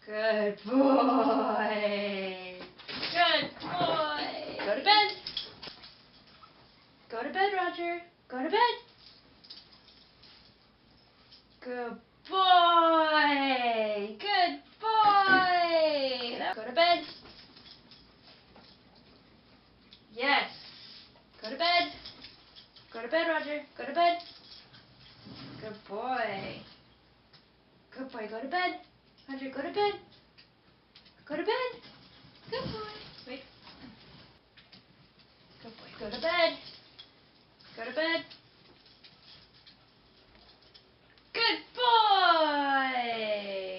Good boy. Good boy. Go to bed. Go to bed, Roger. Go to bed. Good boy. Good boy. Now go to bed. Yes. Go to bed. Go to bed, Roger. Go to bed. Good boy. Good boy. Go to bed. Roger, go to bed. Go to bed. Good boy. Wait. Good boy. Go to bed. Go to bed. Good boy.